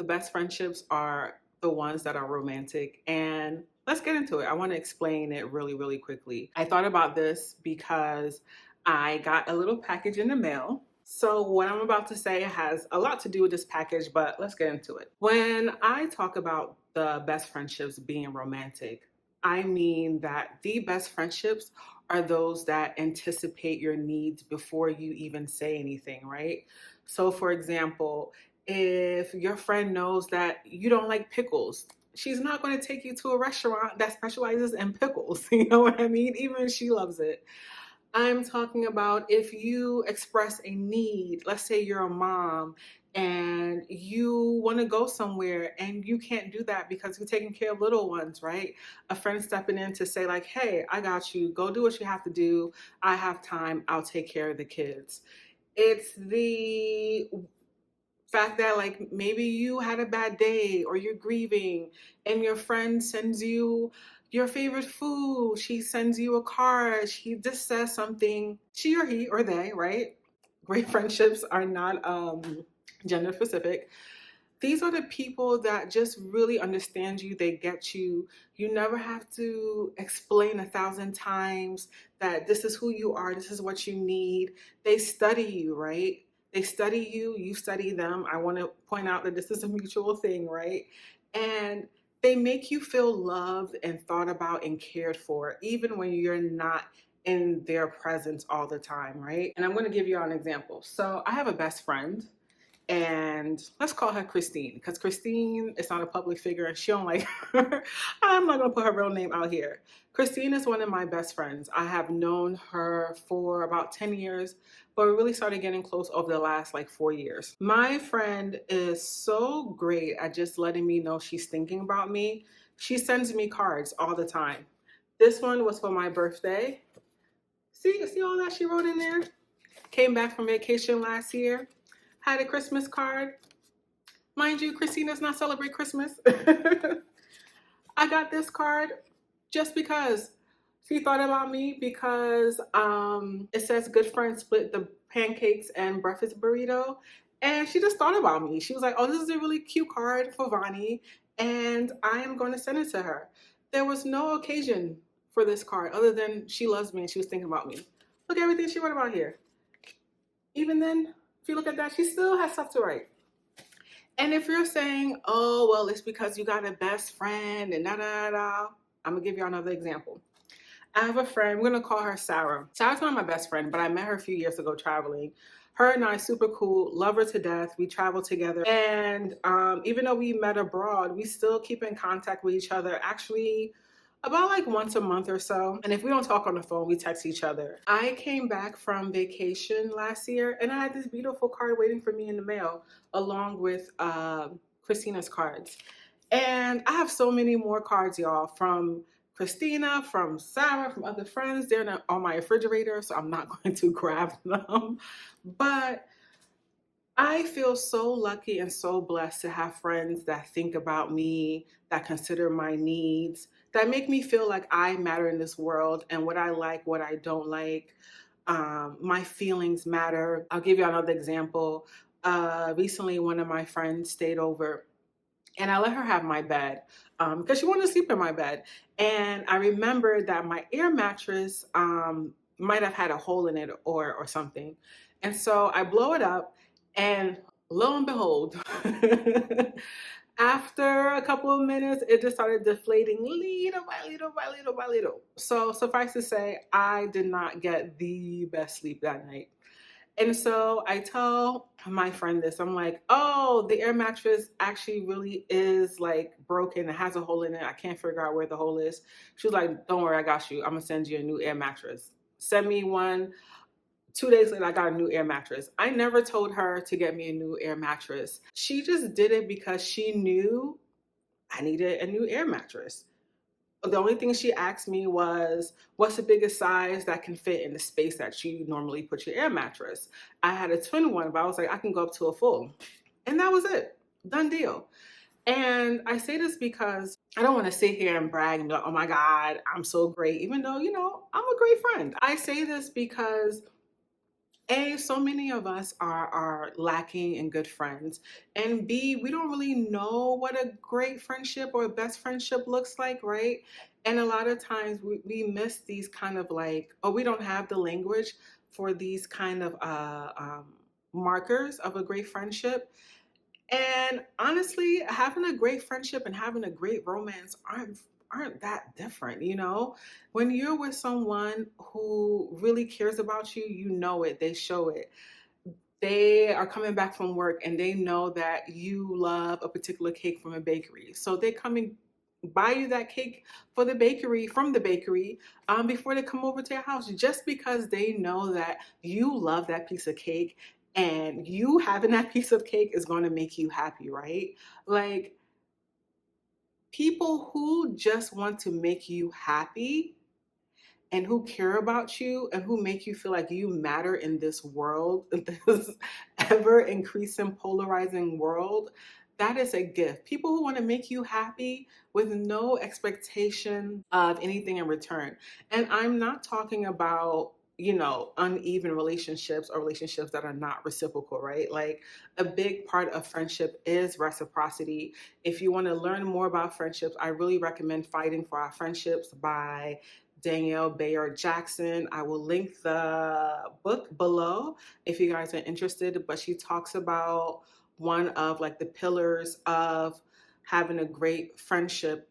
best friendships are the ones that are romantic. And let's get into it. I want to explain it really, really quickly. I thought about this because I got a little package in the mail. So, what I'm about to say has a lot to do with this package, but let's get into it. When I talk about the best friendships being romantic, I mean that the best friendships are those that anticipate your needs before you even say anything, right? So, for example, if your friend knows that you don't like pickles, she's not going to take you to a restaurant that specializes in pickles. You know what I mean? Even if she loves it. I'm talking about if you express a need, let's say you're a mom and you want to go somewhere and you can't do that because you're taking care of little ones, right? A friend stepping in to say, like, hey, I got you. Go do what you have to do. I have time. I'll take care of the kids. It's the fact that like maybe you had a bad day or you're grieving and your friend sends you your favorite food, she sends you a card, she just says something, she or he or they, right? Great friendships are not gender specific. These are the people that just really understand you, they get you. You never have to explain 1,000 times that this is who you are, this is what you need. They study you, right? They study you, you study them. I want to point out that this is a mutual thing, right? And they make you feel loved and thought about and cared for, even when you're not in their presence all the time, right? And I'm going to give you an example. So I have a best friend, and let's call her Christine because Christine is not a public figure and she don't like her. I'm not gonna put her real name out here. Christine is one of my best friends. I have known her for about 10 years, but we really started getting close over the last like 4 years. My friend is so great at just letting me know she's thinking about me. She sends me cards all the time. This one was for my birthday. See all that she wrote in there? Came back from vacation last year, had a Christmas card. Mind you, Christine does not celebrate Christmas. I got this card just because she thought about me because it says good friends split the pancakes and breakfast burrito. And she just thought about me. She was like, oh, this is a really cute card for Vani, and I am going to send it to her. There was no occasion for this card other than she loves me and she was thinking about me. Look at everything she wrote about here. Even then, if you look at that, she still has stuff to write. And if you're saying, oh, well, it's because you got a best friend and da da da, I'm gonna give you another example. I have a friend, we're gonna call her Sarah. Sarah's not my best friend, but I met her a few years ago traveling. Her and I, super cool, love her to death. We travel together. And even though we met abroad, we still keep in contact with each other. Actually, about like once a month or so. And if we don't talk on the phone, we text each other. I came back from vacation last year and I had this beautiful card waiting for me in the mail along with Christina's cards. And I have so many more cards, y'all, from Christina, from Sarah, from other friends. They're not on my refrigerator, so I'm not going to grab them. But I feel so lucky and so blessed to have friends that think about me, that consider my needs, that make me feel like I matter in this world and what I like, what I don't like. My feelings matter. I'll give you another example. Recently, one of my friends stayed over and I let her have my bed because she wanted to sleep in my bed. And I remembered that my air mattress might have had a hole in it or something. And so I blow it up, and lo and behold, after a couple of minutes, it just started deflating little by little by little by little. So suffice to say, I did not get the best sleep that night. And so I tell my friend this. I'm like, oh, the air mattress actually really is like broken. It has a hole in it. I can't figure out where the hole is. She was like, don't worry, I got you. I'm going to send you a new air mattress. Send me one. 2 days later, I got a new air mattress. I never told her to get me a new air mattress. She just did it because she knew I needed a new air mattress. The only thing she asked me was, what's the biggest size that can fit in the space that you normally put your air mattress? I had a twin one, but I was like, I can go up to a full. And that was it. Done deal. And I say this because I don't want to sit here and brag and be like, oh my God, I'm so great, even though, I'm a great friend. I say this because A, so many of us are lacking in good friends. And B, we don't really know what a great friendship or a best friendship looks like, right? And a lot of times we miss these kind of like, or we don't have the language for these kind of markers of a great friendship. And honestly, having a great friendship and having a great romance aren't that different, you know? When you're with someone who really cares about you, you know it, they show it. They are coming back from work and they know that you love a particular cake from a bakery. So they come and buy you that cake for the bakery from the bakery before they come over to your house, just because they know that you love that piece of cake and you having that piece of cake is going to make you happy, right? Like, people who just want to make you happy and who care about you and who make you feel like you matter in this world, this ever increasing polarizing world, that is a gift. People who want to make you happy with no expectation of anything in return. And I'm not talking about, you know, uneven relationships or relationships that are not reciprocal, right? Like, a big part of friendship is reciprocity. If you want to learn more about friendships, I really recommend Fighting for Our Friendships by Danielle Bayard Jackson. I will link the book below if you guys are interested, but she talks about one of like the pillars of having a great friendship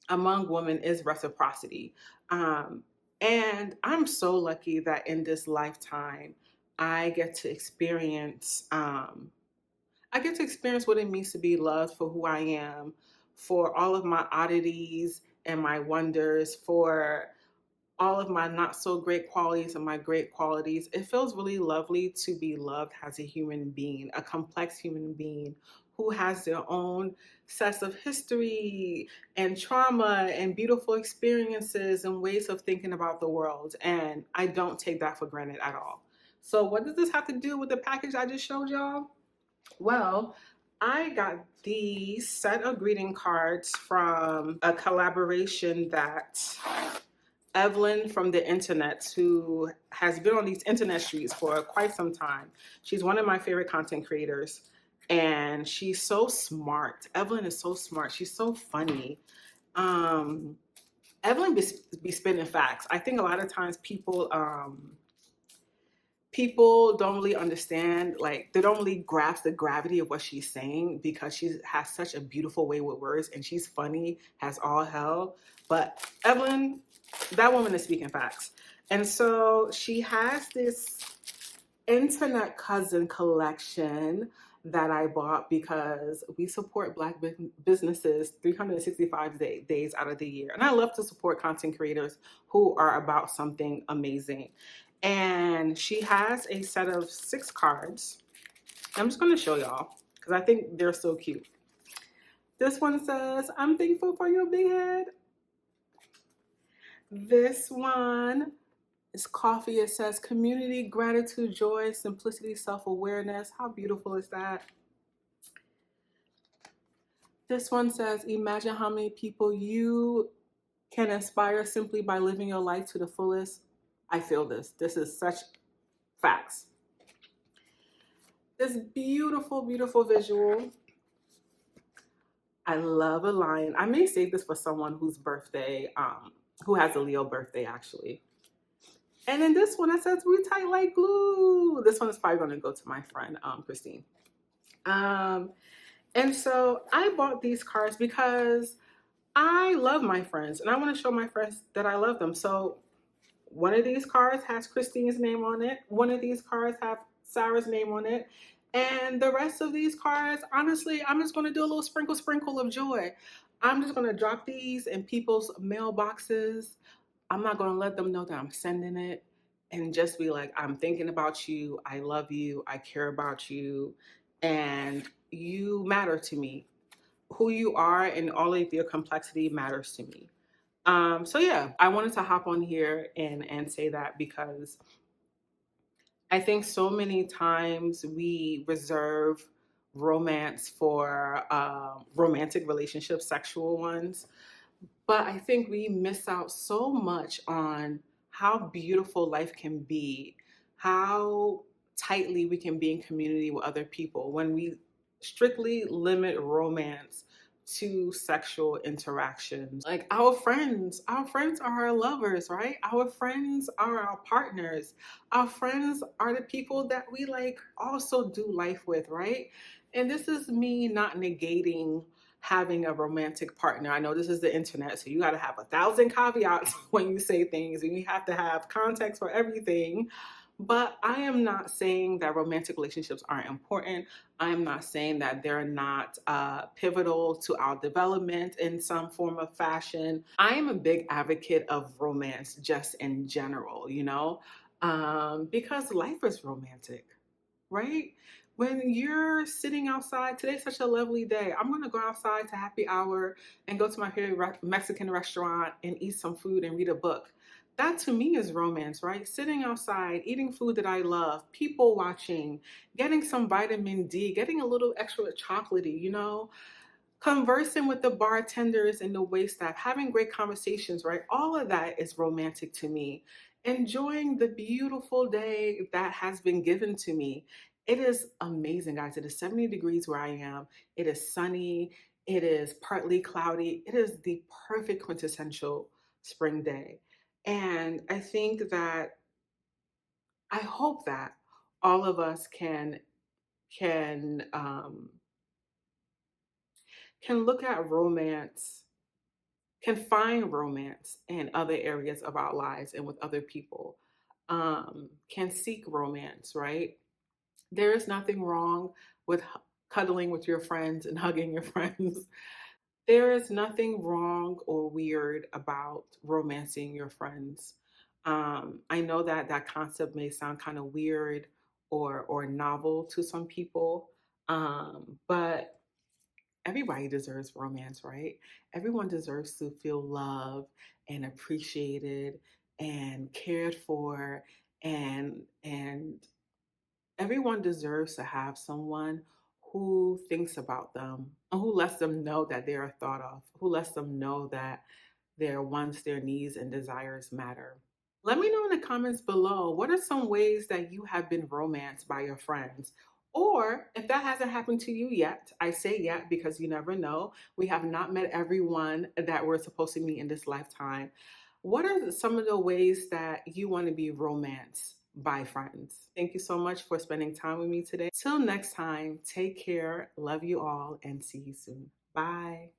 among women is reciprocity. Um, and I'm so lucky that in this lifetime, I get to experience I get to experience what it means to be loved for who I am, for all of my oddities and my wonders, for all of my not so great qualities and my great qualities. It feels really lovely to be loved as a human being, a complex human being who has their own sets of history and trauma and beautiful experiences and ways of thinking about the world. And I don't take that for granted at all. So, what does this have to do with the package I just showed y'all? Well, I got these set of greeting cards from a collaboration that Evelyn from the internet, who has been on these internet streets for quite some time. She's one of my favorite content creators, and she's so smart. Evelyn is so smart. She's so funny. Um, Evelyn be spinning facts. I think a lot of times people don't really understand, like, they don't really grasp the gravity of what she's saying because she has such a beautiful way with words and she's funny has all hell. But Evelyn, that woman is speaking facts. And so she has this internet cousin collection that I bought because we support Black businesses 365 days out of the year. And I love to support content creators who are about something amazing. And she has a set of 6 cards. I'm just going to show y'all because I think they're so cute. This one says, I'm thankful for your big head. This one is coffee. It says community, gratitude, joy, simplicity, self-awareness. How beautiful is that? This one says, imagine how many people you can inspire simply by living your life to the fullest. I feel this. This is such facts. This beautiful, beautiful visual. I love a lion. I may save this for someone whose birthday, who has a Leo birthday actually. And then this one, it says, we tight like glue. This one is probably going to go to my friend, Christine. And so I bought these cards because I love my friends and I want to show my friends that I love them. So one of these cards has Christine's name on it. One of these cards have Sarah's name on it. And the rest of these cards, honestly, I'm just going to do a little sprinkle of joy. I'm just going to drop these in people's mailboxes. I'm not going to let them know that I'm sending it, and just be like, I'm thinking about you. I love you. I care about you. And you matter to me. Who you are and all of your complexity matters to me. So yeah, I wanted to hop on here and say that because I think so many times we reserve romance for romantic relationships, sexual ones, but I think we miss out so much on how beautiful life can be how tightly we can be in community with other people when we strictly limit romance to sexual interactions. Like our friends are our lovers, right? Our friends are our partners. Our friends are the people that we like also do life with, right? And this is me not negating having a romantic partner. I know this is the internet, so you got to have 1,000 caveats when you say things, and you have to have context for everything. But I am not saying that romantic relationships aren't important. I am not saying that they're not pivotal to our development in some form of fashion. I am a big advocate of romance just in general, because life is romantic, right? When you're sitting outside, today's such a lovely day. I'm gonna go outside to happy hour and go to my favorite Mexican restaurant and eat some food and read a book. That to me is romance, right? Sitting outside, eating food that I love, people watching, getting some vitamin D, getting a little extra chocolatey, conversing with the bartenders and the wait staff, having great conversations, right? All of that is romantic to me. Enjoying the beautiful day that has been given to me. It is amazing, guys. It is 70 degrees where I am. It is sunny. It is partly cloudy. It is the perfect quintessential spring day. And I hope that all of us can um, can look at romance, can find romance in other areas of our lives and with other people, can seek romance, right? There is nothing wrong with cuddling with your friends and hugging your friends. There is nothing wrong or weird about romancing your friends. I know that that concept may sound kind of weird or novel to some people, but everybody deserves romance, right? Everyone deserves to feel loved and appreciated and cared for, and everyone deserves to have someone who thinks about them and who lets them know that they are thought of, who lets them know that their wants, their needs, and desires matter. Let me know in the comments below, what are some ways that you have been romanced by your friends? Or if that hasn't happened to you yet, I say yet because you never know. We have not met everyone that we're supposed to meet in this lifetime. What are some of the ways that you want to be romanced by friends? Thank you so much for spending time with me today. Till next time, take care, love you all, and see you soon. Bye.